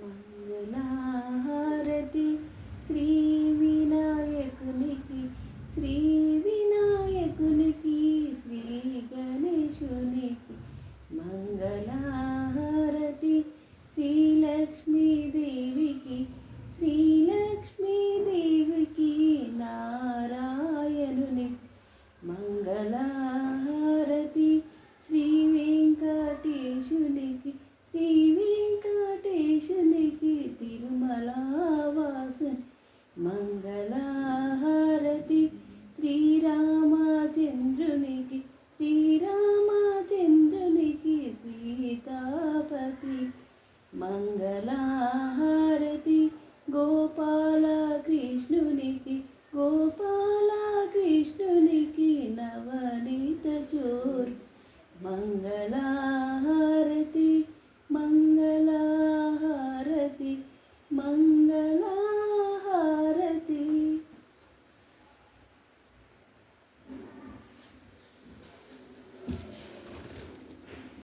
మంగళహారతి శ్రీ వినాయకునికి, శ్రీ వినాయకునికి, శ్రీ గణేశునికి. మంగళహారతి శ్రీలక్ష్మీదేవికి, శ్రీలక్ష్మీదేవికి, నారాయణునికి. మంగళహారతి శ్రీ వెంకటేశునికి, శ్రీ వెంకటేశునికి, తిరుమలవాసుని. మంగళహారతి శ్రీరామచంద్రునికి, శ్రీరామచంద్రునికి, సీతాపతి. మంగళహారతి గోపాల